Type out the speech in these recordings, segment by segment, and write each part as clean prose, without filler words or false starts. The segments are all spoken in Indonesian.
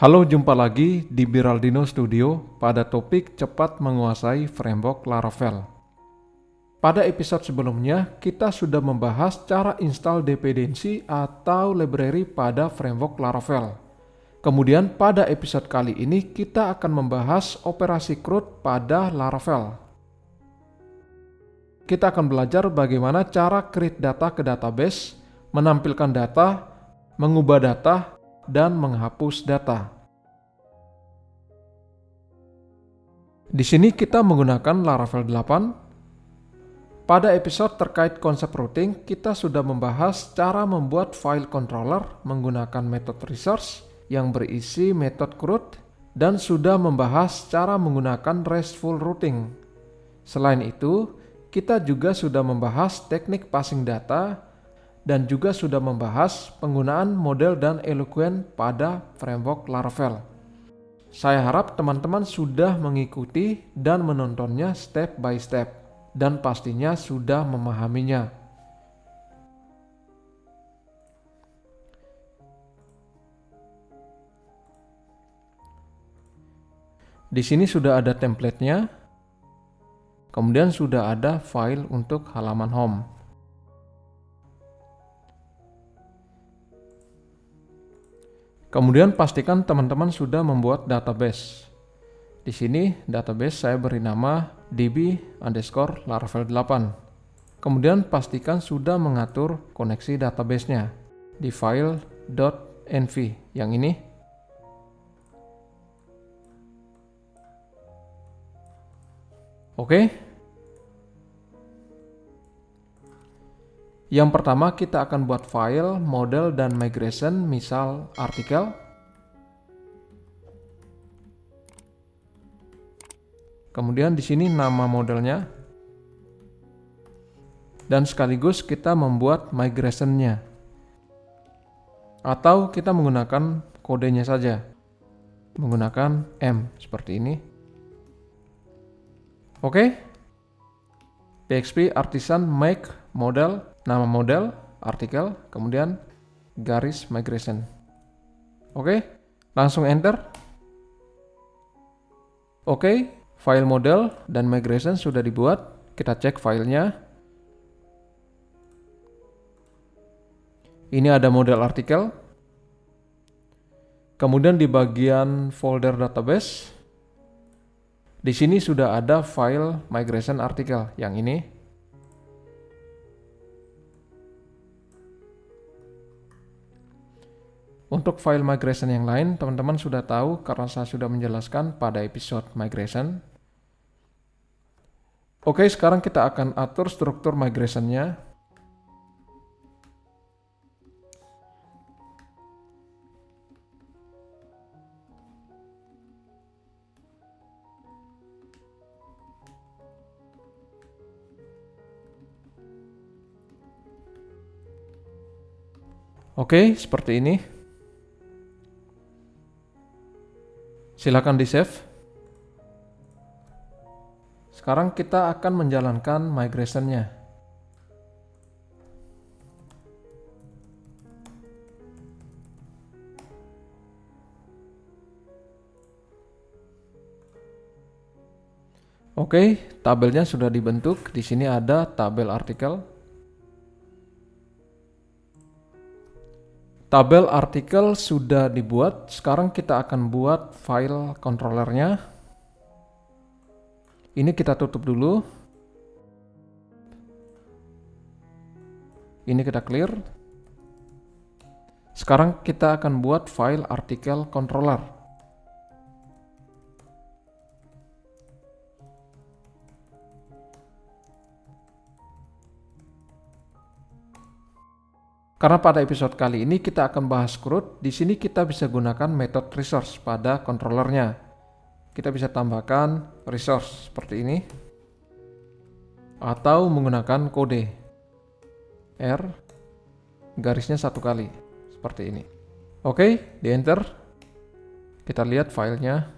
Halo, jumpa lagi di Biraldino Studio pada topik cepat menguasai framework Laravel. Pada episode sebelumnya, kita sudah membahas cara install dependensi atau library pada framework Laravel. Kemudian pada episode kali ini kita akan membahas operasi CRUD pada Laravel. Kita akan belajar bagaimana cara create data ke database, menampilkan data, mengubah data, dan menghapus data. Di sini kita menggunakan Laravel 8. Pada episode terkait konsep routing, kita sudah membahas cara membuat file controller menggunakan metode resource yang berisi metode CRUD dan sudah membahas cara menggunakan RESTful routing. Selain itu, kita juga sudah membahas teknik passing data dan juga sudah membahas penggunaan model dan Eloquent pada framework Laravel. Saya harap teman-teman sudah mengikuti dan menontonnya step by step dan pastinya sudah memahaminya. Di sini sudah ada template-nya, kemudian sudah ada file untuk halaman home. Kemudian pastikan teman-teman sudah membuat database. Di sini database saya beri nama db_laravel 8. Kemudian pastikan sudah mengatur koneksi database-nya di file .env yang ini. Oke. Yang pertama kita akan buat file, model, dan migration, misal artikel. Kemudian di sini nama modelnya. Dan sekaligus kita membuat migration-nya. Atau kita menggunakan kodenya saja. Menggunakan M seperti ini. Oke. PHP artisan make model, nama model, artikel, kemudian garis migration. Oke, langsung enter. Oke, file model dan migration sudah dibuat. Kita cek filenya. Ini ada model artikel. Kemudian di bagian folder database, di sini sudah ada file migration artikel yang ini. Untuk file migration yang lain, teman-teman sudah tahu karena saya sudah menjelaskan pada episode migration. Oke, sekarang kita akan atur struktur migration-nya. Oke, seperti ini. Silakan di-save. Sekarang kita akan menjalankan migration-nya. Oke, tabelnya sudah dibentuk. Di sini ada tabel artikel. Tabel artikel sudah dibuat. Sekarang kita akan buat file controllernya. Ini kita tutup dulu. Ini kita clear. Sekarang kita akan buat file artikel controller. Karena pada episode kali ini kita akan bahas CRUD, di sini kita bisa gunakan metode resource pada controllernya. Kita bisa tambahkan resource seperti ini, atau menggunakan kode R, garisnya satu kali, seperti ini. Oke, di enter. Kita lihat filenya.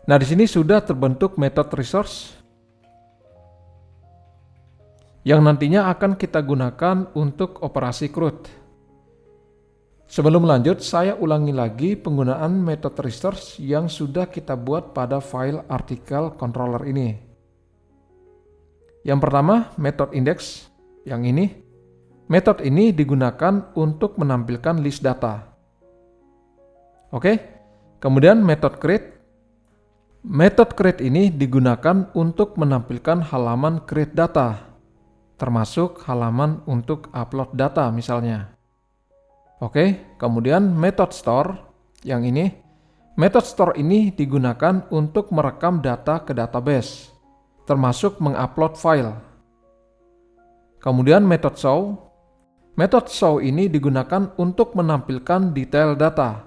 Nah, di sini sudah terbentuk metode resource yang nantinya akan kita gunakan untuk operasi CRUD. Sebelum lanjut, saya ulangi lagi penggunaan metode research yang sudah kita buat pada file artikel controller ini. Yang pertama, metode index yang ini. Metode ini digunakan untuk menampilkan list data. Oke, kemudian metode create. Metode create ini digunakan untuk menampilkan halaman create data, termasuk halaman untuk upload data misalnya. Oke, kemudian method store yang ini. Method store ini digunakan untuk merekam data ke database, termasuk mengupload file. Kemudian method show. Method show ini digunakan untuk menampilkan detail data.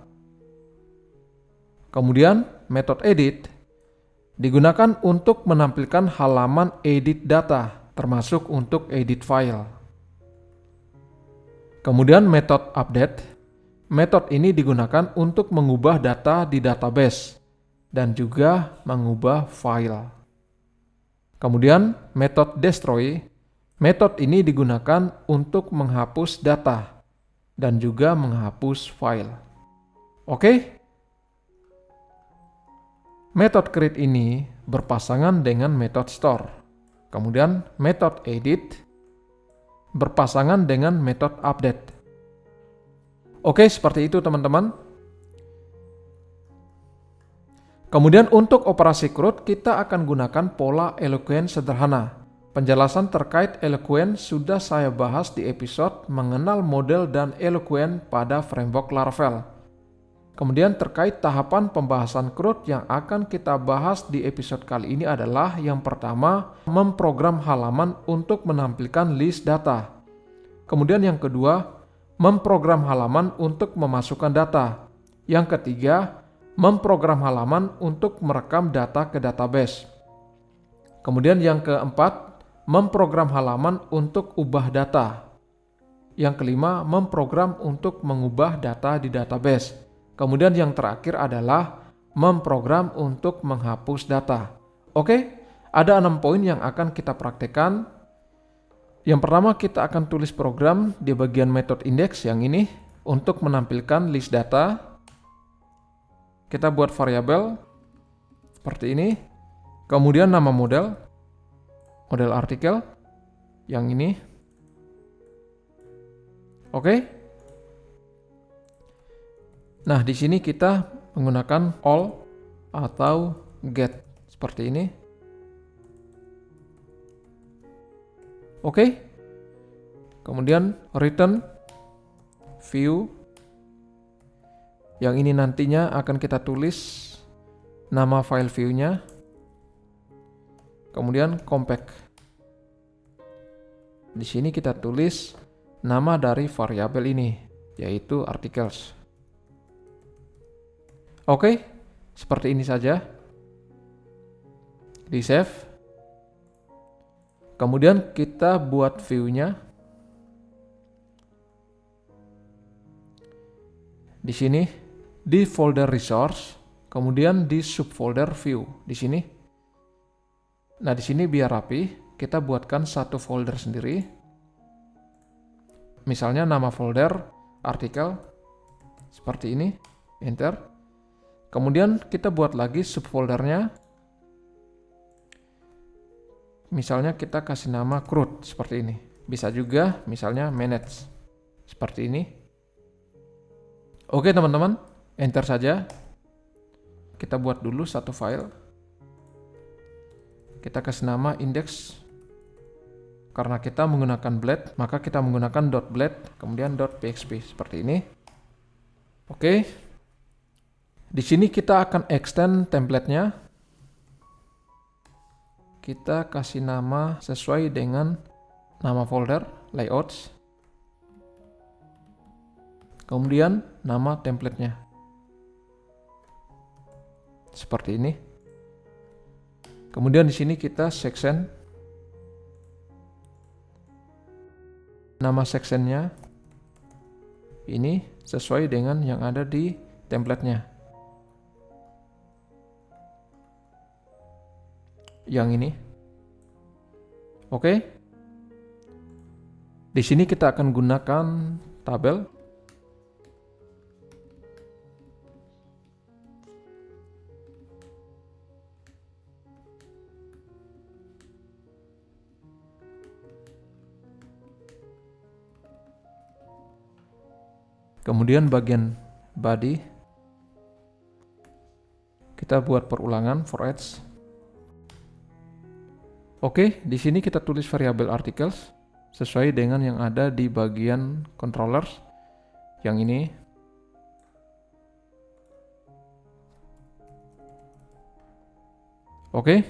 Kemudian method edit digunakan untuk menampilkan halaman edit data, termasuk untuk edit file. Kemudian metode update. Metode ini digunakan untuk mengubah data di database dan juga mengubah file. Kemudian metode destroy. Metode ini digunakan untuk menghapus data dan juga menghapus file. Oke? Metode create ini berpasangan dengan metode store. Kemudian metode edit berpasangan dengan metode update. Oke, seperti itu teman-teman. Kemudian untuk operasi CRUD, kita akan gunakan pola eloquent sederhana. Penjelasan terkait eloquent sudah saya bahas di episode mengenal model dan eloquent pada framework Laravel. Kemudian terkait tahapan pembahasan CRUD yang akan kita bahas di episode kali ini adalah yang pertama, memprogram halaman untuk menampilkan list data. Kemudian yang kedua, memprogram halaman untuk memasukkan data. Yang ketiga, memprogram halaman untuk merekam data ke database. Kemudian yang keempat, memprogram halaman untuk ubah data. Yang kelima, memprogram untuk mengubah data di database. Kemudian yang terakhir adalah memprogram untuk menghapus data. Oke, ada 6 poin yang akan kita praktekkan. Yang pertama, kita akan tulis program di bagian method index yang ini untuk menampilkan list data. Kita buat variabel seperti ini. Kemudian nama model artikel yang ini. Oke. Nah, di sini kita menggunakan all atau get seperti ini. Oke. Kemudian return view. Yang ini nantinya akan kita tulis nama file view-nya. Kemudian compact. Di sini kita tulis nama dari variabel ini, yaitu articles. Oke, seperti ini saja. Di save. Kemudian kita buat view-nya. Di sini di folder resource, kemudian di subfolder view di sini. Nah, di sini biar rapi, kita buatkan satu folder sendiri. Misalnya nama folder artikel seperti ini, enter. Kemudian kita buat lagi subfoldernya. Misalnya kita kasih nama CRUD seperti ini. Bisa juga misalnya manage seperti ini. Oke teman-teman, enter saja. Kita buat dulu satu file. Kita kasih nama index. Karena kita menggunakan blade, maka kita menggunakan .blade, kemudian .php seperti ini. Oke. Di sini kita akan extend template-nya. Kita kasih nama sesuai dengan nama folder, layouts. Kemudian nama template-nya. Seperti ini. Kemudian di sini kita section. Nama sectionnya ini sesuai dengan yang ada di template-nya. Yang ini. Oke. Di sini kita akan gunakan tabel. Kemudian bagian body kita buat perulangan for each. Oke, di sini kita tulis variabel articles sesuai dengan yang ada di bagian controllers yang ini. Oke.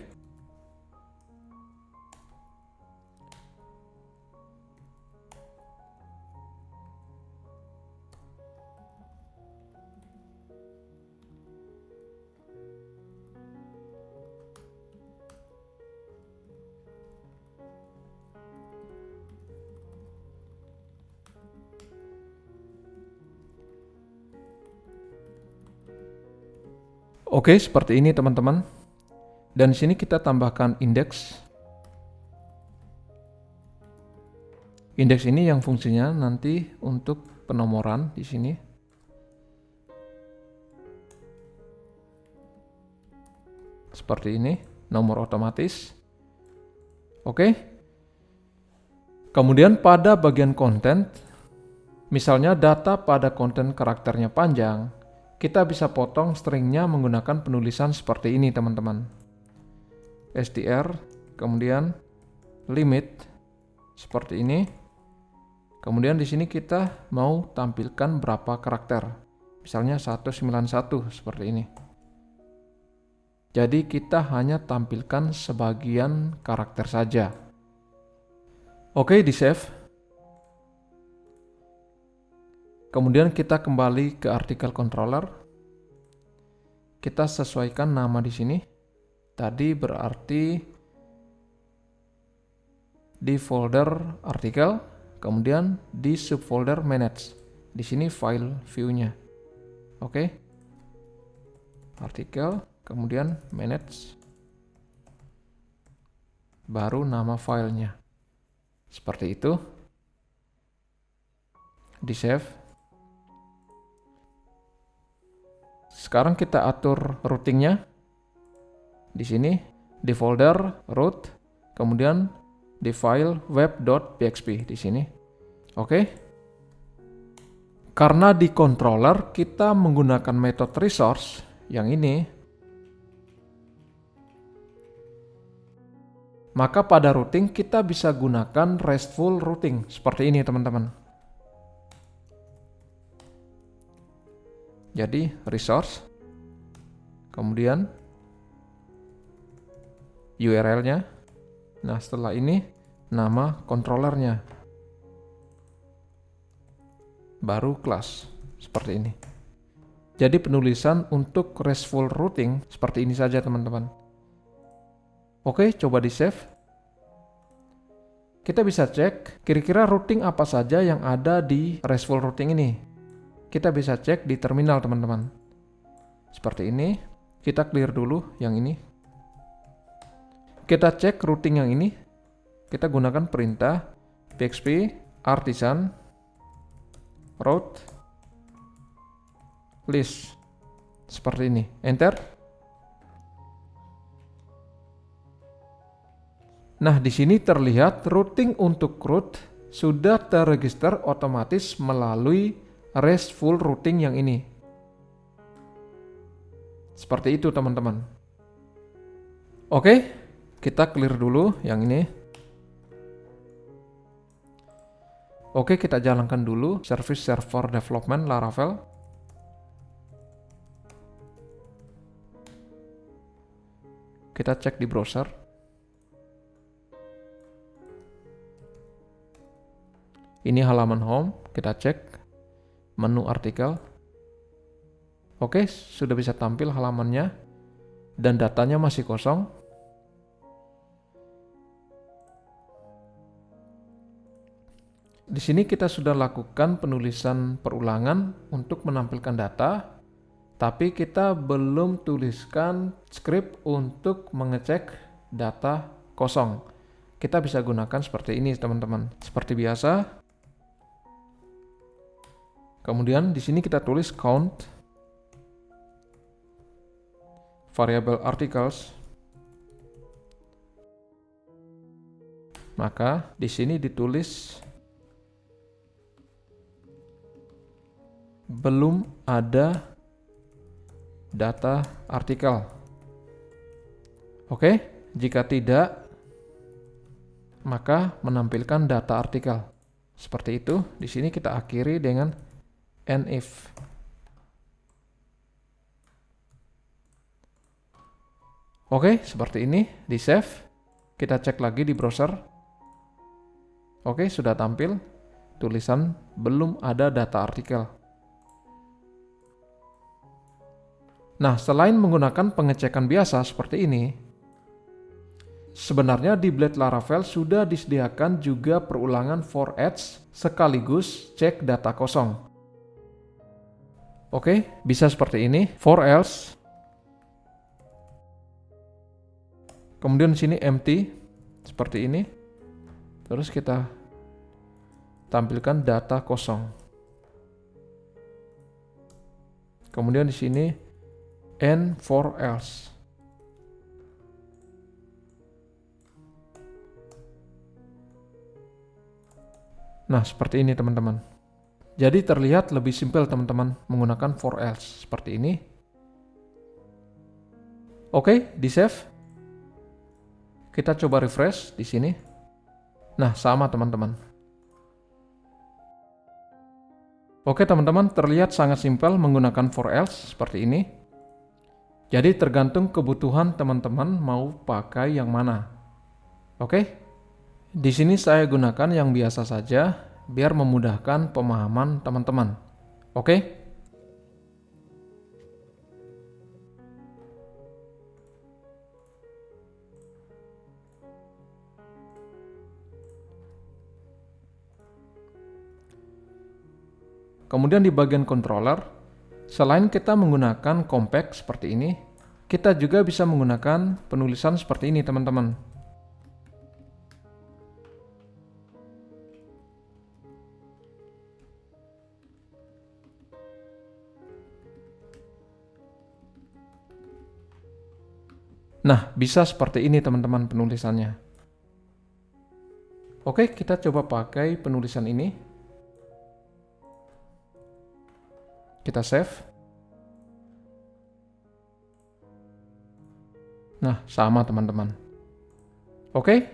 Oke, seperti ini teman-teman. Dan di sini kita tambahkan indeks. Indeks ini yang fungsinya nanti untuk penomoran di sini. Seperti ini, nomor otomatis. Oke. Kemudian pada bagian konten, misalnya data pada konten karakternya panjang, kita bisa potong stringnya menggunakan penulisan seperti ini teman-teman. str, kemudian limit, seperti ini. Kemudian di sini kita mau tampilkan berapa karakter. Misalnya 191 seperti ini. Jadi kita hanya tampilkan sebagian karakter saja. Oke, di save. Kemudian kita kembali ke artikel controller. Kita sesuaikan nama di sini. Tadi berarti di folder artikel. Kemudian di subfolder manage. Di sini file view-nya. Oke. Artikel, kemudian manage. Baru nama filenya. Seperti itu. Di save. Sekarang kita atur routingnya. Di sini di folder root, kemudian di file web.php di sini. Oke. Karena di controller kita menggunakan metode resource yang ini, maka pada routing kita bisa gunakan RESTful routing seperti ini teman-teman. Jadi resource, kemudian URL-nya. Nah, setelah ini nama controllernya. Baru class, seperti ini. Jadi penulisan untuk RESTful routing seperti ini saja teman-teman. Oke, coba di save. Kita bisa cek kira-kira routing apa saja yang ada di RESTful routing ini. Kita bisa cek di terminal teman-teman. Seperti ini. Kita clear dulu yang ini. Kita cek routing yang ini. Kita gunakan perintah php artisan route list. Seperti ini. Enter. Nah, di sini terlihat routing untuk root sudah terregister otomatis melalui RESTful routing yang ini. Seperti itu teman-teman. Oke, kita clear dulu yang ini. Oke, kita jalankan dulu service server development Laravel. Kita cek di browser. Ini halaman home, kita cek menu artikel. Oke, sudah bisa tampil halamannya dan datanya masih kosong. Di sini kita sudah lakukan penulisan perulangan untuk menampilkan data, tapi kita belum tuliskan script untuk mengecek data kosong. Kita bisa gunakan seperti ini, teman-teman. Seperti biasa. Kemudian di sini kita tulis count variable articles. Maka di sini ditulis belum ada data artikel. Oke, jika tidak, maka menampilkan data artikel. Seperti itu. Di sini kita akhiri dengan NIF. Oke, seperti ini. Di save. Kita cek lagi di browser. Oke, sudah tampil tulisan belum ada data artikel. Nah, selain menggunakan pengecekan biasa seperti ini, sebenarnya di Blade Laravel sudah disediakan juga perulangan for each sekaligus cek data kosong. Oke, bisa seperti ini, for else. Kemudian di sini empty seperti ini. Terus kita tampilkan data kosong. Kemudian di sini and for else. Nah, seperti ini teman-teman. Jadi terlihat lebih simpel teman-teman menggunakan for else seperti ini. Oke, di save. Kita coba refresh di sini. Nah, sama teman-teman. Oke teman-teman, terlihat sangat simpel menggunakan for else seperti ini. Jadi tergantung kebutuhan teman-teman mau pakai yang mana. Oke. Di sini saya gunakan yang biasa saja biar memudahkan pemahaman teman-teman. Oke? Kemudian di bagian controller, selain kita menggunakan compact seperti ini, kita juga bisa menggunakan penulisan seperti ini teman-teman. Nah, bisa seperti ini teman-teman penulisannya. Oke, kita coba pakai penulisan ini. Kita save. Nah, sama teman-teman. Oke.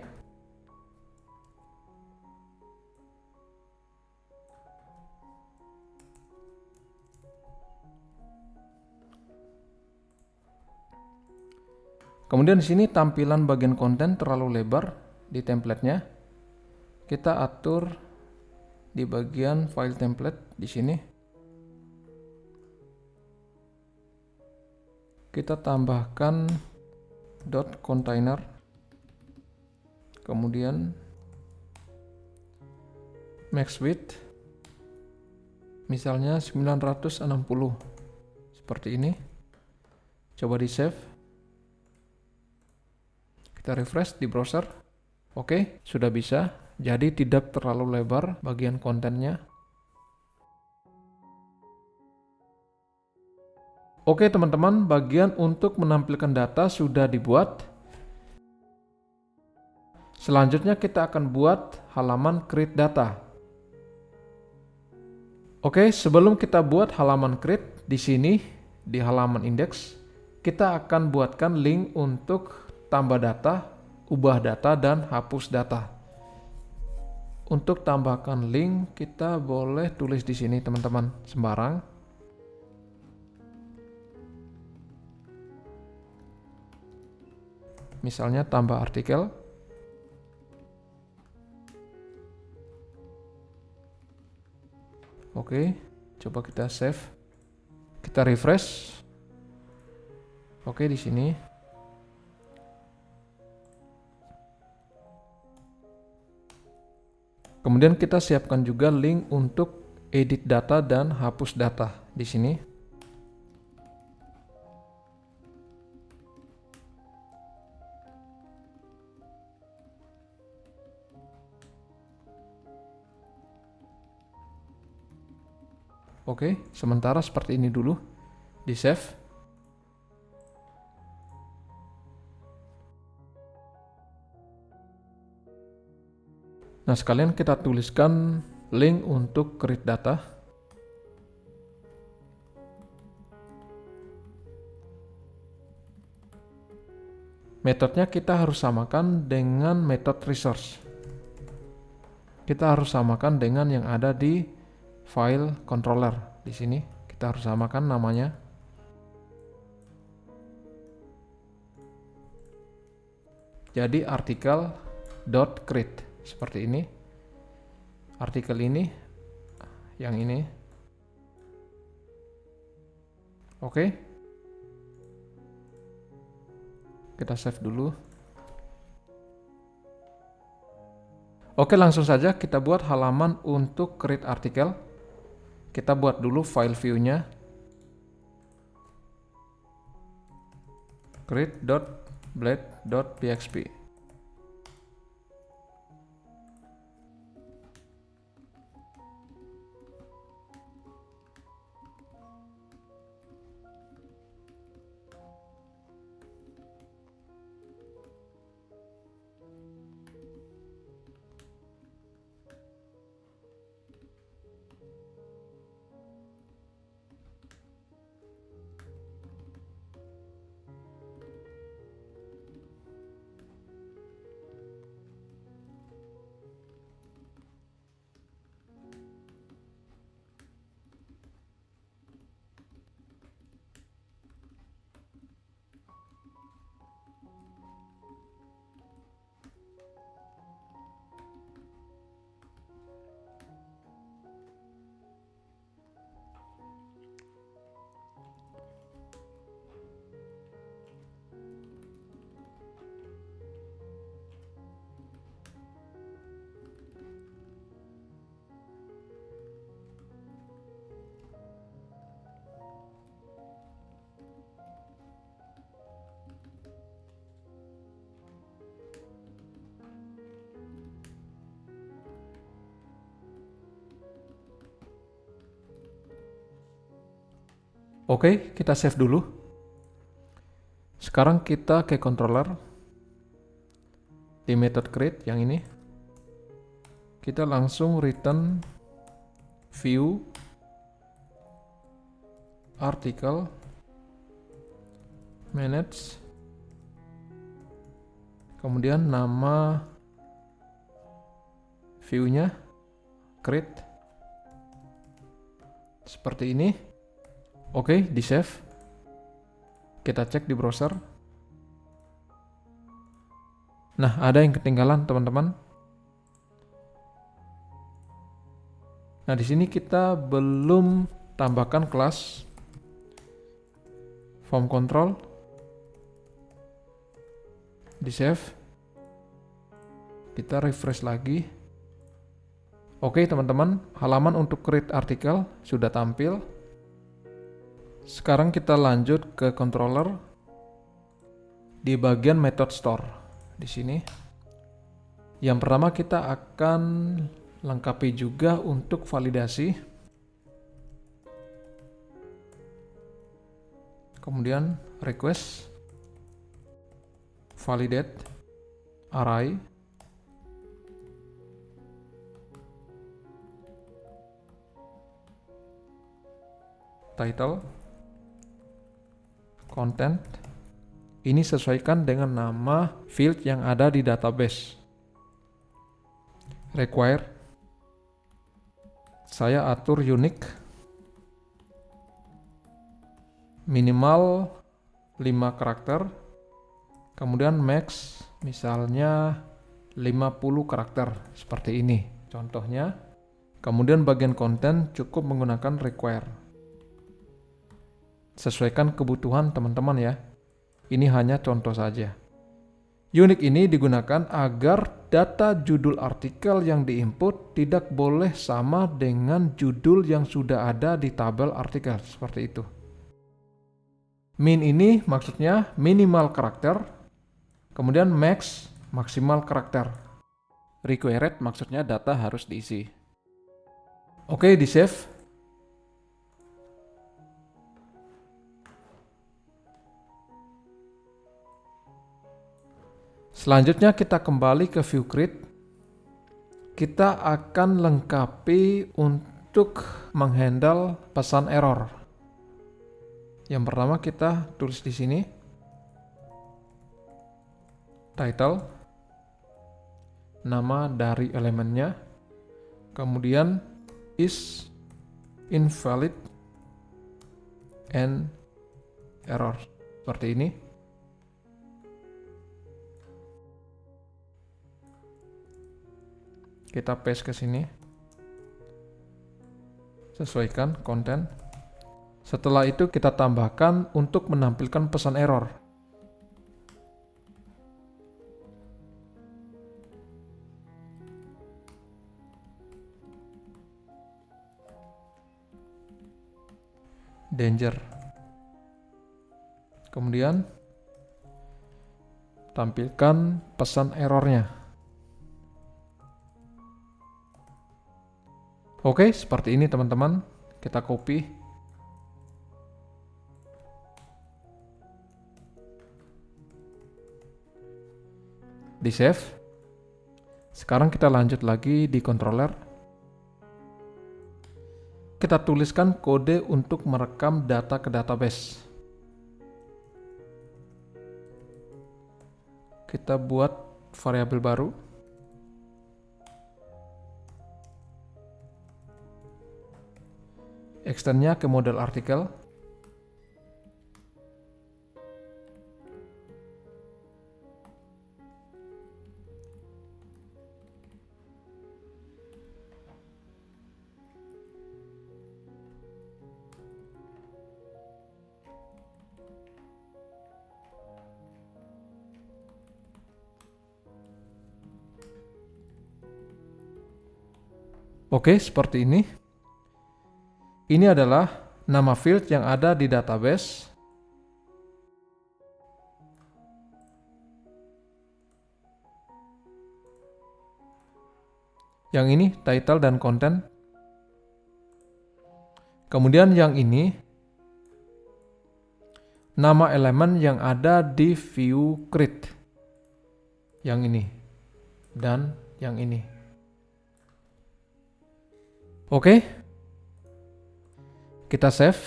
Kemudian di sini tampilan bagian konten terlalu lebar di template-nya. Kita atur di bagian file template di sini. Kita tambahkan .container. Kemudian max width misalnya 960 seperti ini. Coba di save. Kita refresh di browser. Oke, sudah bisa. Jadi tidak terlalu lebar bagian kontennya. Oke teman-teman, bagian untuk menampilkan data sudah dibuat. Selanjutnya kita akan buat halaman create data. Oke, sebelum kita buat halaman create, di sini di halaman index, kita akan buatkan link untuk tambah data, ubah data, dan hapus data. Untuk tambahkan link, kita boleh tulis di sini teman-teman, sembarang. Misalnya tambah artikel. Oke, coba kita save. Kita refresh. Oke, di sini. Kemudian kita siapkan juga link untuk edit data dan hapus data di sini. Oke, sementara seperti ini dulu. Di save. Nah, sekalian kita tuliskan link untuk create data. Metodenya kita harus samakan dengan metode resource. Kita harus samakan dengan yang ada di file controller. Di sini kita harus samakan namanya. Jadi artikel.create seperti ini. Artikel ini, yang ini. Oke. Kita save dulu. Oke, langsung saja kita buat halaman untuk create artikel. Kita buat dulu file view-nya. create.blade.php. Oke, kita save dulu. Sekarang kita ke controller. Di method create yang ini. Kita langsung return view article manage. Kemudian nama view-nya create. Seperti ini. Oke, di save. Kita cek di browser. Nah, ada yang ketinggalan, teman-teman. Nah, di sini kita belum tambahkan kelas form control. Di save. Kita refresh lagi. Oke, teman-teman, halaman untuk create artikel sudah tampil. Sekarang kita lanjut ke controller di bagian method store di sini. Yang pertama kita akan lengkapi juga untuk validasi. Kemudian request validate array title content. Ini sesuaikan dengan nama field yang ada di database. Require. Saya atur unique. Minimal 5 karakter. Kemudian max misalnya 50 karakter. Seperti ini contohnya. Kemudian bagian konten cukup menggunakan require. Sesuaikan kebutuhan teman-teman ya. Ini hanya contoh saja. Unique ini digunakan agar data judul artikel yang diinput tidak boleh sama dengan judul yang sudah ada di tabel artikel. Seperti itu. Min ini maksudnya minimal karakter. Kemudian max maksimal karakter. Required maksudnya data harus diisi. Oke, di save. Selanjutnya kita kembali ke view create. Kita akan lengkapi untuk menghandle pesan error. Yang pertama kita tulis di sini title, nama dari elemennya, kemudian is invalid and error, seperti ini. Kita paste ke sini, sesuaikan konten. Setelah itu kita tambahkan untuk menampilkan pesan error. Danger. Kemudian tampilkan pesan errornya. Oke, seperti ini teman-teman. Kita copy. Di save. Sekarang kita lanjut lagi di controller. Kita tuliskan kode untuk merekam data ke database. Kita buat variabel baru. Extendnya ke model artikel. Oke, seperti ini. Ini adalah nama field yang ada di database. Yang ini title dan content. Kemudian yang ini nama elemen yang ada di view create. Yang ini dan yang ini. Oke, kita save.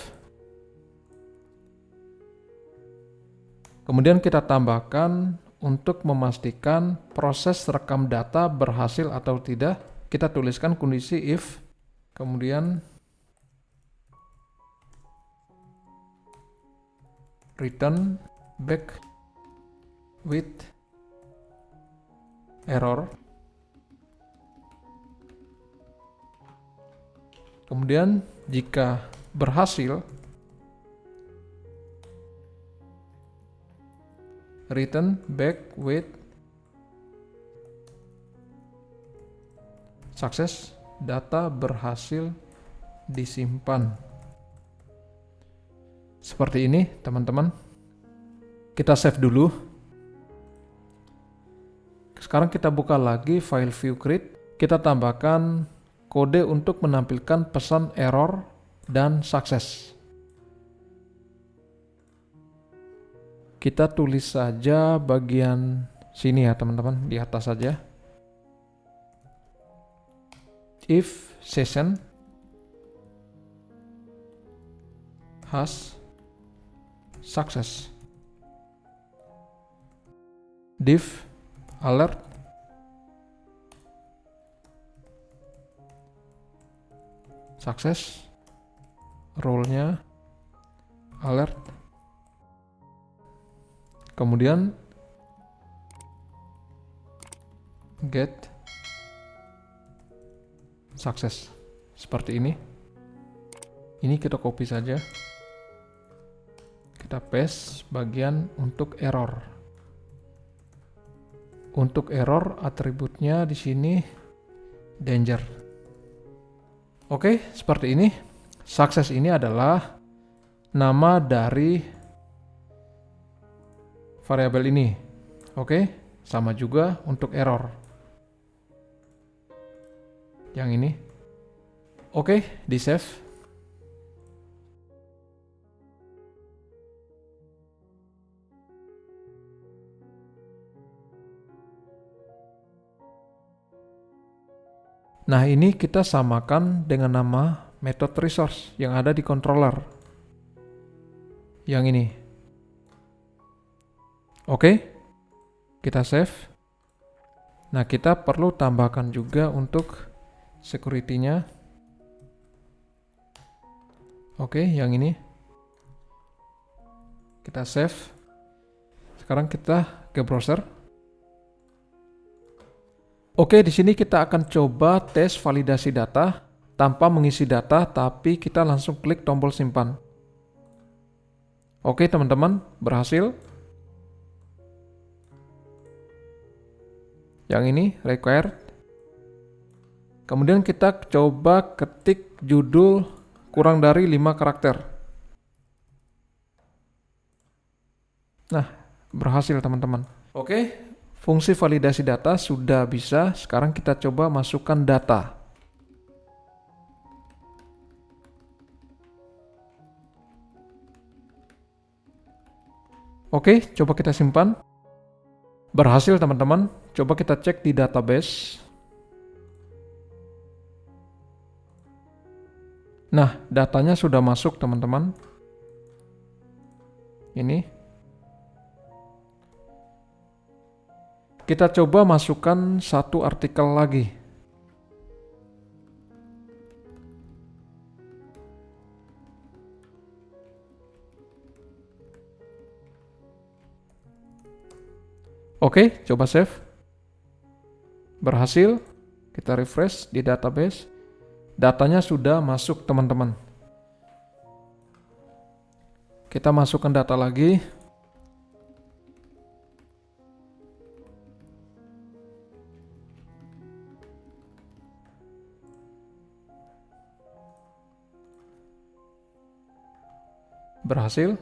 Kemudian kita tambahkan untuk memastikan proses rekam data berhasil atau tidak. Kita tuliskan kondisi if, kemudian return back with error. Kemudian jika berhasil, return back with success, data berhasil disimpan. Seperti ini teman-teman. Kita save dulu. Sekarang kita buka lagi file view create. Kita tambahkan kode untuk menampilkan pesan error dan sukses. Kita tulis saja bagian sini ya teman-teman, di atas saja. If session has success, div alert sukses, role-nya alert, kemudian get sukses. Seperti ini. Ini kita copy saja. Kita paste bagian untuk error. Untuk error atributnya di sini danger. Oke, seperti ini. Sukses ini adalah nama dari variabel ini. Oke, sama juga untuk error. Yang ini. Oke, di save. Nah, ini kita samakan dengan nama method resource yang ada di controller. Yang ini. Oke. Kita save. Nah, kita perlu tambahkan juga untuk security-nya. Oke, yang ini. Kita save. Sekarang kita ke browser. Oke, di sini kita akan coba tes validasi data tanpa mengisi data, tapi kita langsung klik tombol simpan. Oke, teman-teman, berhasil. Yang ini required. Kemudian kita coba ketik judul kurang dari 5 karakter. Nah, berhasil teman-teman. Oke, fungsi validasi data sudah bisa. Sekarang kita coba masukkan data. Oke, coba kita simpan. Berhasil teman-teman. Coba kita cek di database. Nah, datanya sudah masuk teman-teman. Ini. Kita coba masukkan satu artikel lagi. Oke, coba save. Berhasil. Kita refresh di database. Datanya sudah masuk teman-teman. Kita masukkan data lagi. Berhasil.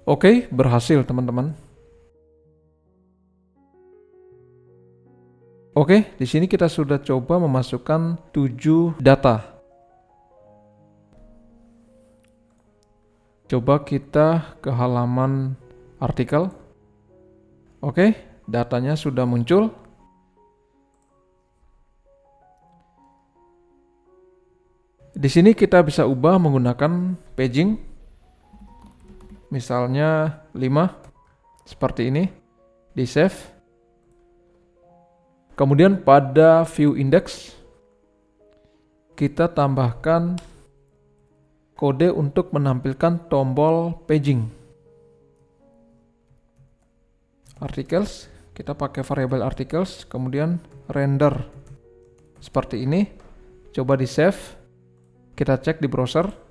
Oke, berhasil teman-teman. Oke, di sini kita sudah coba memasukkan 7 data. Coba kita ke halaman artikel. Oke, datanya sudah muncul. Di sini kita bisa ubah menggunakan paging. Misalnya 5 seperti ini, di save. Kemudian pada view index kita tambahkan kode untuk menampilkan tombol paging. Articles, kita pakai variabel articles, kemudian render seperti ini. Coba di save. Kita cek di browser.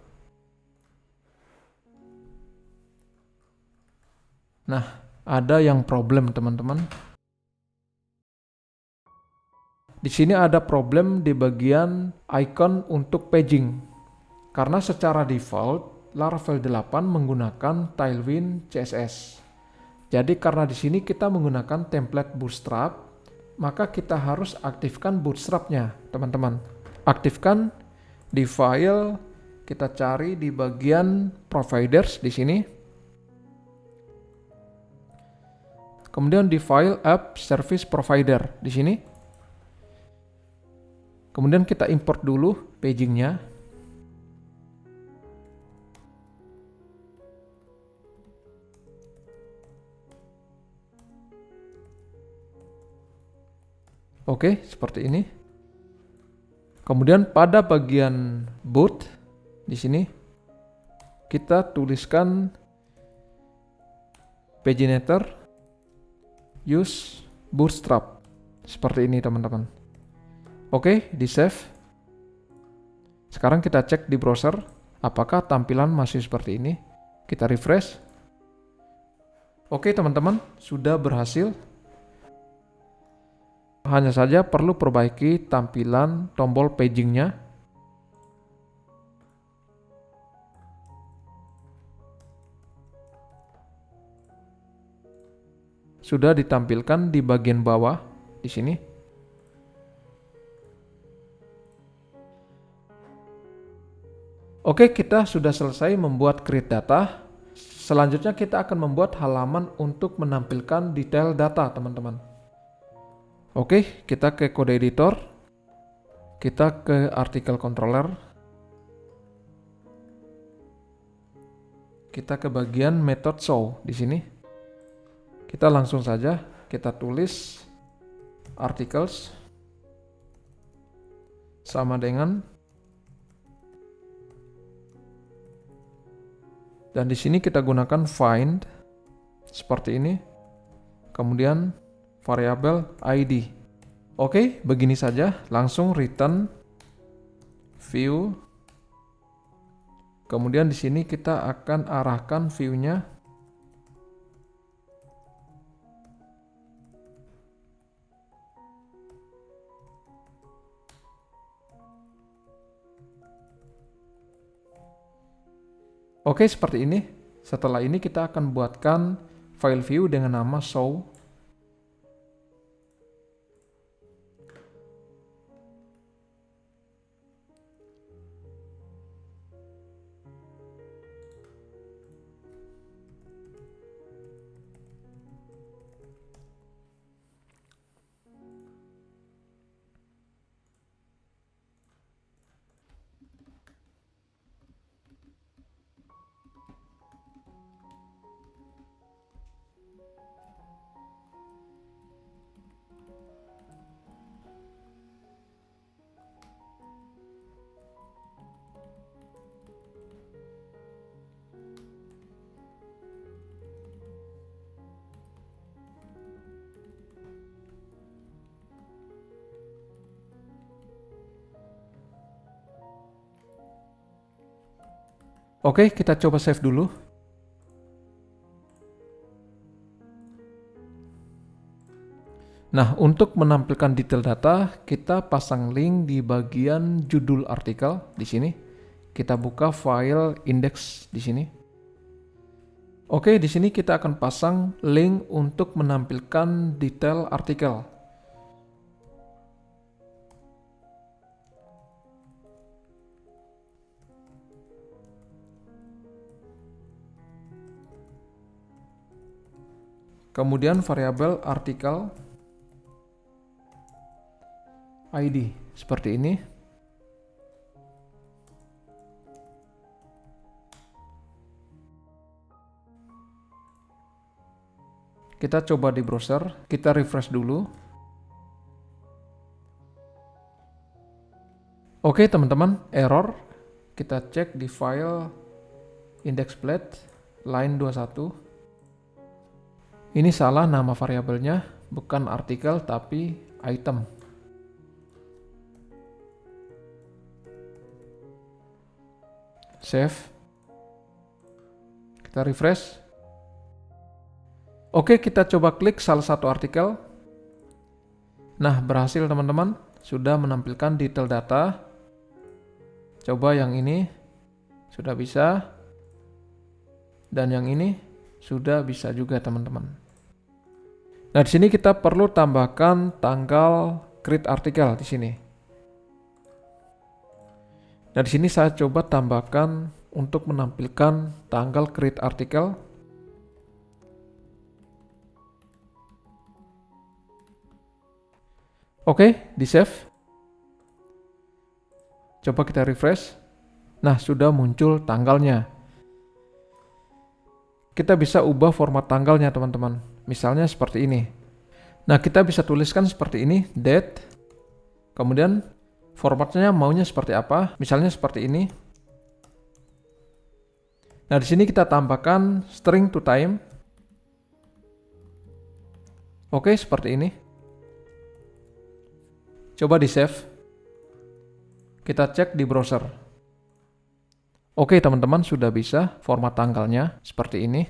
Nah, ada yang problem teman-teman. Di sini ada problem di bagian icon untuk paging. Karena secara default Laravel 8 menggunakan Tailwind CSS. Jadi karena di sini kita menggunakan template Bootstrap, maka kita harus aktifkan Bootstrap-nya, teman-teman. Aktifkan di file, kita cari di bagian providers di sini. Kemudian di file app service provider di sini. Kemudian kita import dulu pagingnya. Oke, seperti ini. Kemudian pada bagian boot di sini kita tuliskan paginator use Bootstrap seperti ini teman-teman. Oke, di save. Sekarang kita cek di browser Apakah tampilan masih seperti ini? Kita refresh. Oke teman-teman, sudah berhasil. Hanya saja perlu perbaiki tampilan tombol pagingnya. Sudah ditampilkan di bagian bawah di sini. Oke, kita sudah selesai membuat create data. Selanjutnya kita akan membuat halaman untuk menampilkan detail data, teman-teman. Oke, kita ke kode editor. Kita ke article controller. Kita ke bagian method show di sini. Kita langsung saja kita tulis articles sama dengan, dan di sini kita gunakan find seperti ini. Kemudian variabel ID. Oke, begini saja. Langsung return view. Kemudian di sini kita akan arahkan view-nya oke, seperti ini. Setelah ini kita akan buatkan file view dengan nama show. Oke, kita coba save dulu. Nah, untuk menampilkan detail data, kita pasang link di bagian judul artikel di sini. Kita buka file index di sini. Oke, di sini kita akan pasang link untuk menampilkan detail artikel. Kemudian variabel artikel ID seperti ini. Kita coba di browser, kita refresh dulu. Oke teman-teman, error. Kita cek di file index.plet line 21. Ini salah nama variabelnya, bukan artikel tapi item. Save. Kita refresh. Oke, kita coba klik salah satu artikel. Nah, berhasil teman-teman. Sudah menampilkan detail data. Coba yang ini. Sudah bisa. Dan yang ini sudah bisa juga teman-teman. Nah, di sini kita perlu tambahkan tanggal create artikel di sini. Nah, di sini saya coba tambahkan untuk menampilkan tanggal create artikel. Oke, di save. Coba kita refresh. Nah, sudah muncul tanggalnya. Kita bisa ubah format tanggalnya, teman-teman. Misalnya seperti ini. Nah, kita bisa tuliskan seperti ini, date. Kemudian formatnya maunya seperti apa? Misalnya seperti ini. Nah, di sini kita tambahkan string to time. Oke, seperti ini. Coba di save. Kita cek di browser. Oke teman-teman, sudah bisa format tanggalnya seperti ini.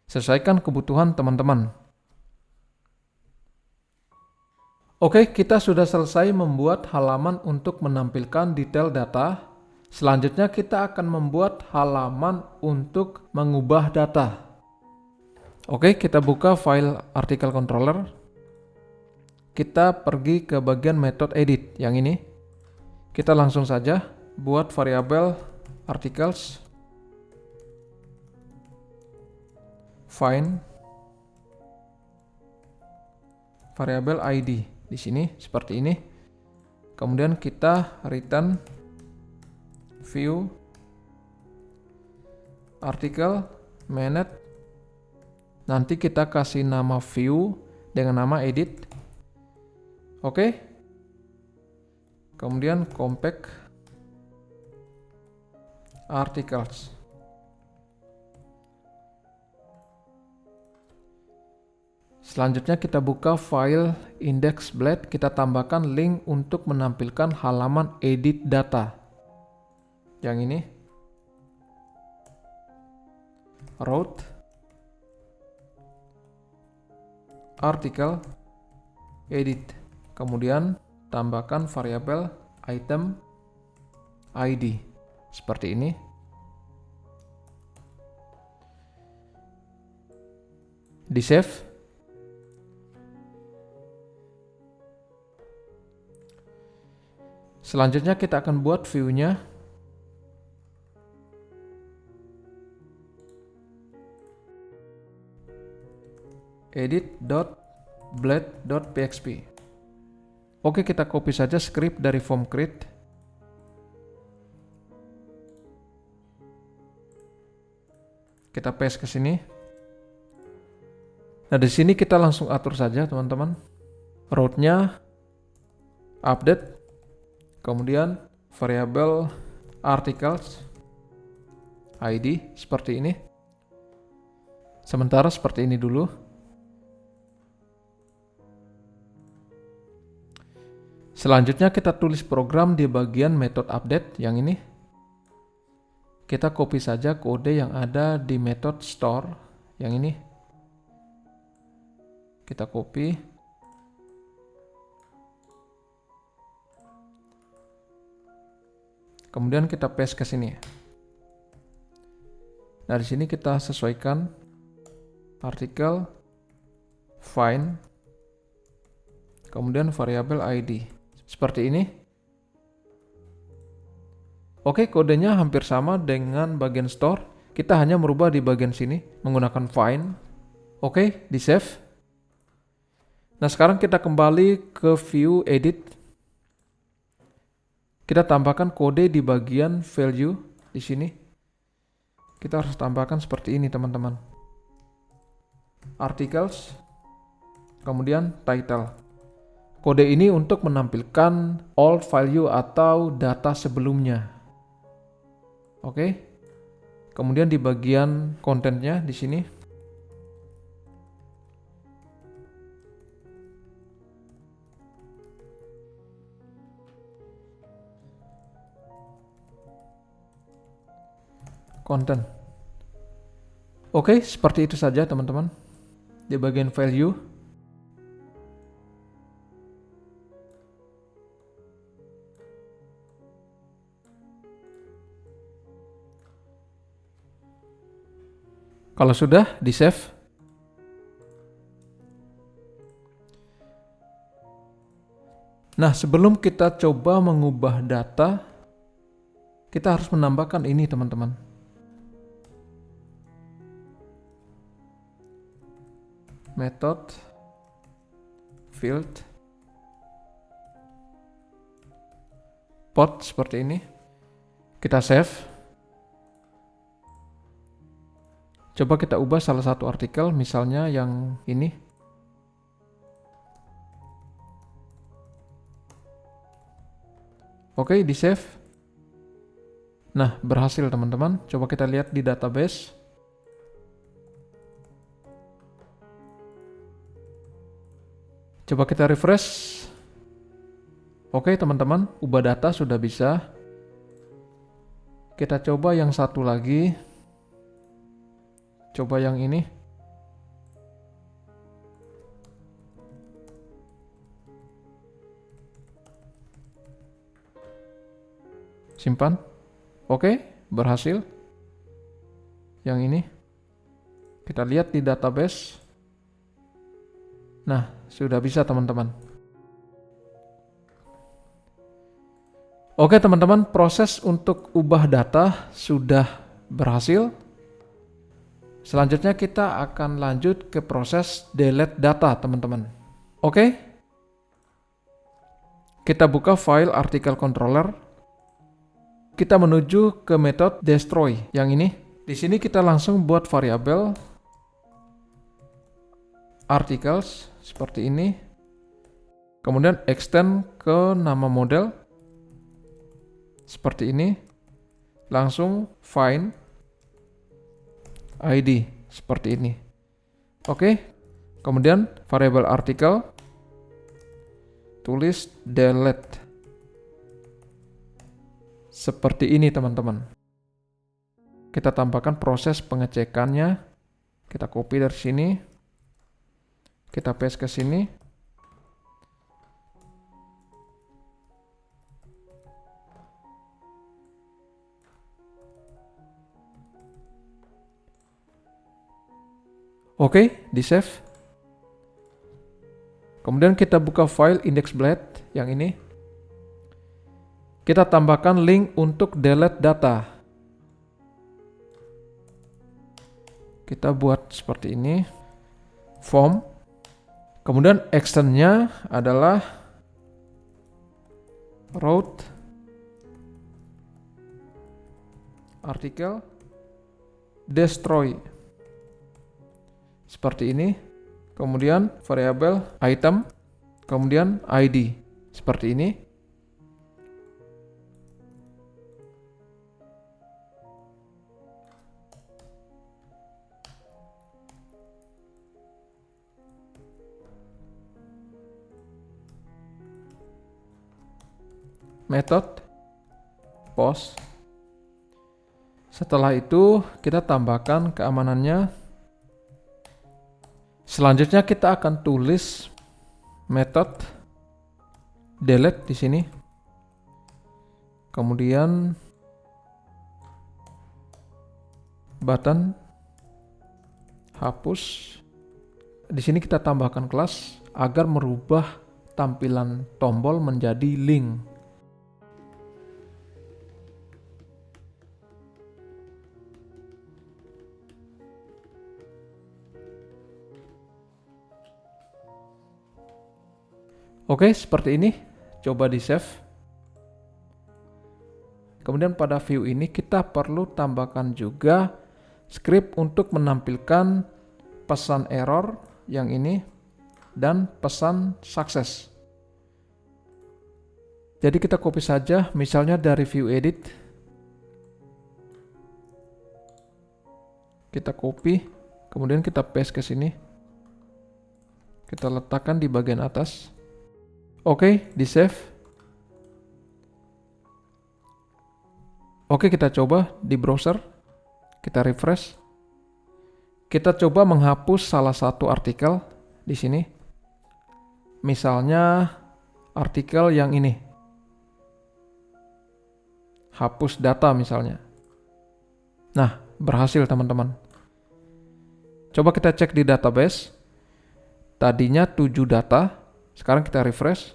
Sesuaikan kebutuhan teman-teman. Oke, kita sudah selesai membuat halaman untuk menampilkan detail data. Selanjutnya kita akan membuat halaman untuk mengubah data. Oke, kita buka file artikel controller. Kita pergi ke bagian method edit yang ini. Kita langsung saja buat variabel articles find variabel ID di sini seperti ini. Kemudian kita return view artikel manage. Nanti kita kasih nama view dengan nama edit. Oke. Kemudian compact articles. Selanjutnya kita buka file index.blade, kita tambahkan link untuk menampilkan halaman edit data. Yang ini. Route article edit. Kemudian tambahkan variabel item ID seperti ini. Di save. Selanjutnya kita akan buat view-nya. edit.blade.php. Oke, kita copy saja script dari form create. Kita paste ke sini. Nah, di sini kita langsung atur saja, teman-teman. Route-nya update. Kemudian variabel articles ID seperti ini. Sementara seperti ini dulu. Selanjutnya kita tulis program di bagian method update yang ini. Kita copy saja kode yang ada di method store yang ini. Kita copy. Kemudian kita paste ke sini. Nah, di sini kita sesuaikan artikel find kemudian variabel ID. Seperti ini. Oke, kodenya hampir sama dengan bagian store. Kita hanya merubah di bagian sini menggunakan find. Oke, di save. Nah, sekarang kita kembali ke view edit. Kita tambahkan kode di bagian value di sini. Kita harus tambahkan seperti ini, teman-teman. Articles, kemudian title. Kode ini untuk menampilkan old value atau data sebelumnya. Oke. Kemudian di bagian kontennya di sini. Konten. Oke, seperti itu saja, teman-teman. Di bagian value. Kalau sudah, di save. Nah, sebelum kita coba mengubah data, kita harus menambahkan ini, teman-teman. Method field pot seperti ini. Kita save. Coba kita ubah salah satu artikel, misalnya yang ini. Oke, di save. Nah, berhasil, teman-teman. Coba kita lihat di database. Coba kita refresh. Oke, teman-teman, ubah data sudah bisa. Kita coba yang satu lagi. Coba yang ini. Simpan. Oke, berhasil. Yang ini. Kita lihat di database. Nah, sudah bisa teman-teman. Oke teman-teman, proses untuk ubah data sudah berhasil. Selanjutnya kita akan lanjut ke proses delete data teman-teman. Oke. Kita buka file artikel controller. Kita menuju ke metode destroy yang ini. Di sini kita langsung buat variabel articles seperti ini. Kemudian extend ke nama model seperti ini. Langsung find ID seperti ini. Oke. Kemudian variabel artikel tulis delete. Seperti ini teman-teman. Kita tambahkan proses pengecekannya. Kita copy dari sini. Kita paste ke sini. Oke, di save. Kemudian kita buka file index.blade yang ini. Kita tambahkan link untuk delete data. Kita buat seperti ini. Form. Kemudian actionnya adalah route artikel destroy. Seperti ini. Kemudian variabel item. Kemudian ID. Seperti ini. Method post. Setelah itu kita tambahkan keamanannya. Selanjutnya kita akan tulis method delete di sini. Kemudian button hapus. Di sini kita tambahkan kelas agar merubah tampilan tombol menjadi link. Oke, seperti ini. Coba di save. Kemudian pada view ini kita perlu tambahkan juga script untuk menampilkan pesan error yang ini dan pesan sukses. Jadi kita copy saja, misalnya dari view edit. Kita copy, kemudian kita paste ke sini. Kita letakkan di bagian atas. Oke, di save. Oke, kita coba di browser. Kita refresh. Kita coba menghapus salah satu artikel di sini. Misalnya artikel yang ini. Hapus data misalnya. Nah, berhasil teman-teman. Coba kita cek di database. Tadinya 7 data. Sekarang kita refresh.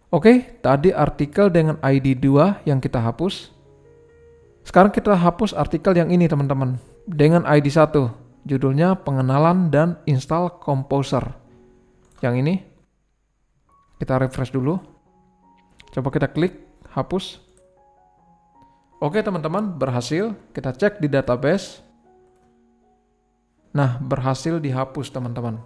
Oke, tadi artikel dengan ID 2 yang kita hapus. Sekarang kita hapus artikel yang ini teman-teman. Dengan ID 1. Judulnya pengenalan dan install Composer. Yang ini. Kita refresh dulu. Coba kita klik, hapus. Oke teman-teman, berhasil. Kita cek di database. Nah, berhasil dihapus teman-teman.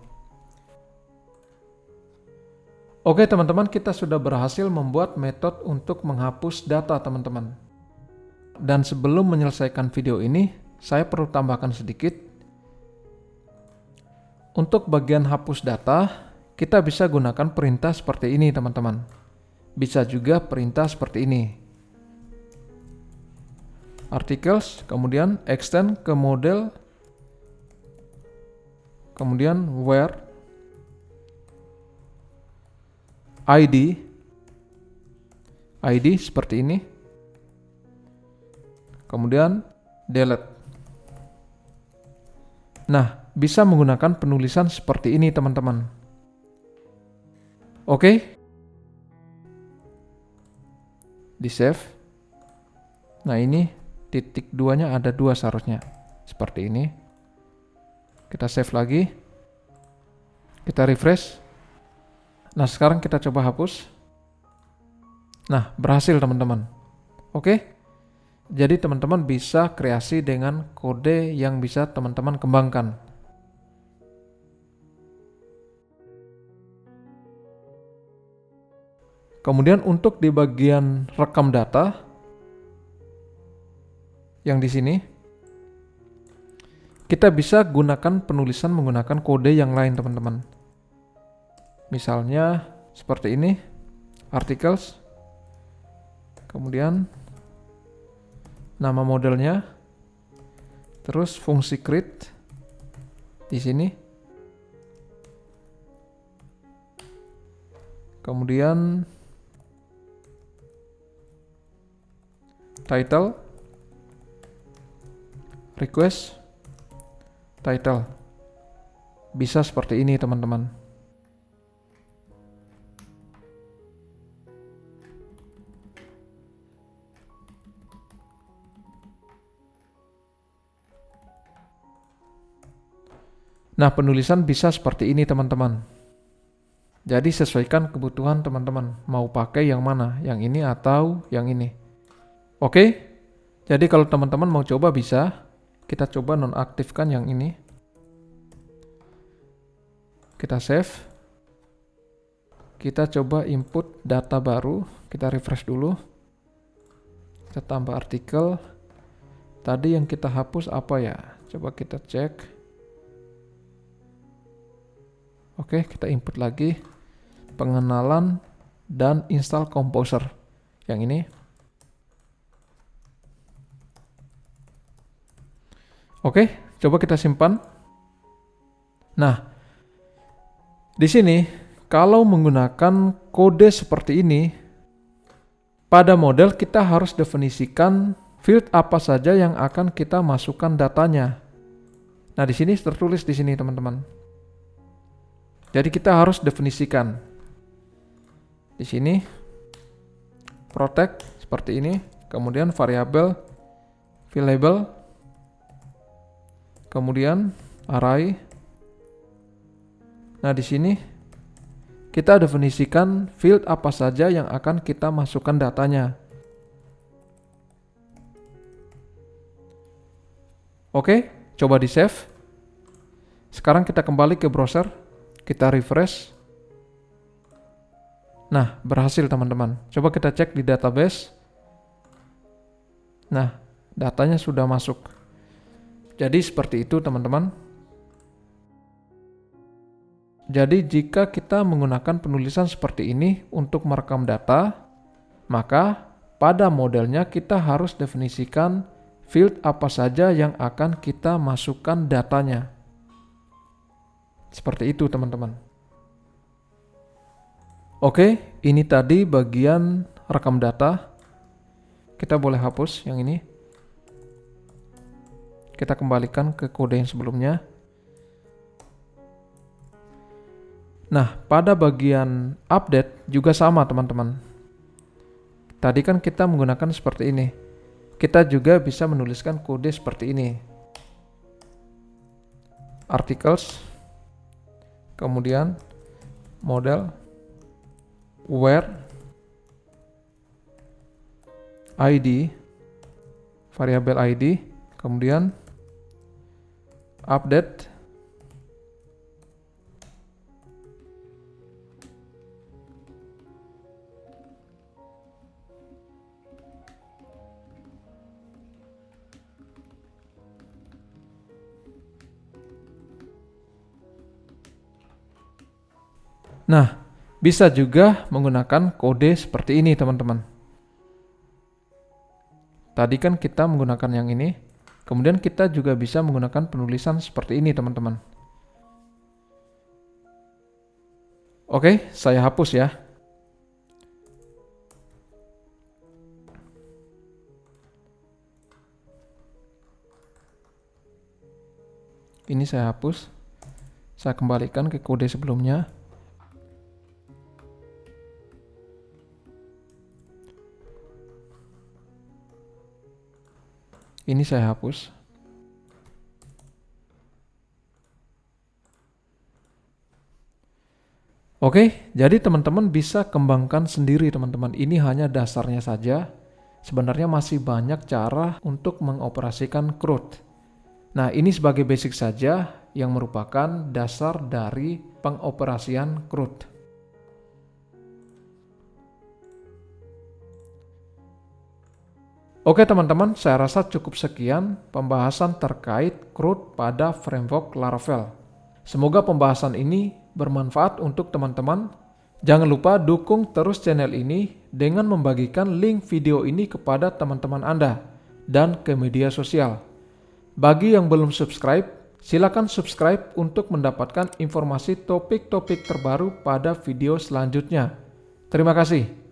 Oke teman-teman, kita sudah berhasil membuat metode untuk menghapus data teman-teman. Dan sebelum menyelesaikan video ini, saya perlu tambahkan sedikit. Untuk bagian hapus data, kita bisa gunakan perintah seperti ini teman-teman. Bisa juga perintah seperti ini. articles, kemudian extend ke model, kemudian where ID seperti ini, kemudian delete. Nah, bisa menggunakan penulisan seperti ini teman-teman. Oke, di save. Nah, ini titik 2-nya ada 2 seharusnya, seperti ini. Kita save lagi, kita refresh. Nah, sekarang kita coba hapus. Nah, berhasil teman-teman. Oke, jadi teman-teman bisa kreasi dengan kode yang bisa teman-teman kembangkan. Kemudian untuk di bagian rekam data yang di sini, kita bisa gunakan penulisan menggunakan kode yang lain teman-teman. Misalnya seperti ini, articles, kemudian nama modelnya, terus fungsi create di sini, kemudian title, request, title. Bisa seperti ini teman-teman. Nah, penulisan bisa seperti ini teman-teman. Jadi sesuaikan kebutuhan teman-teman, mau pakai yang mana, yang ini atau yang ini. Oke, jadi kalau teman-teman mau coba bisa, kita coba nonaktifkan yang ini. Kita save. Kita coba input data baru, kita refresh dulu. Kita tambah artikel. Tadi yang kita hapus apa ya? Coba kita cek. Oke, kita input lagi. Pengenalan dan install Composer. Yang ini. Oke, coba kita simpan. Nah, di sini kalau menggunakan kode seperti ini, pada model kita harus definisikan field apa saja yang akan kita masukkan datanya. Nah, di sini tertulis di sini teman-teman. Jadi kita harus definisikan. Di sini protect seperti ini, kemudian variabel field label, kemudian array. Nah, di sini kita definisikan field apa saja yang akan kita masukkan datanya. Oke, coba di save. Sekarang kita kembali ke browser, kita refresh. Nah, berhasil teman-teman. Coba kita cek di database. Nah, datanya sudah masuk. Jadi seperti itu teman-teman. Jadi jika kita menggunakan penulisan seperti ini untuk merekam data, maka pada modelnya kita harus definisikan field apa saja yang akan kita masukkan datanya. Seperti itu teman-teman. Oke, ini tadi bagian rekam data. Kita boleh hapus yang ini. Kita kembalikan ke kode yang sebelumnya. Nah, pada bagian update juga sama teman-teman. Tadi kan kita menggunakan seperti ini. Kita juga bisa menuliskan kode seperti ini. Articles, kemudian model, where, ID, variabel ID, kemudian update, nah, bisa juga menggunakan kode seperti ini teman-teman. Tadi kan kita menggunakan yang ini. Kemudian kita juga bisa menggunakan penulisan seperti ini, teman-teman. Oke, saya hapus ya. Ini saya hapus. Saya kembalikan ke kode sebelumnya. Ini saya hapus. Oke, jadi teman-teman bisa kembangkan sendiri, teman-teman. Ini hanya dasarnya saja. Sebenarnya masih banyak cara untuk mengoperasikan CRUD. Nah, ini sebagai basic saja yang merupakan dasar dari pengoperasian CRUD. Oke teman-teman, saya rasa cukup sekian pembahasan terkait CRUD pada framework Laravel. Semoga pembahasan ini bermanfaat untuk teman-teman. Jangan lupa dukung terus channel ini dengan membagikan link video ini kepada teman-teman Anda dan ke media sosial. Bagi yang belum subscribe, silakan subscribe untuk mendapatkan informasi topik-topik terbaru pada video selanjutnya. Terima kasih.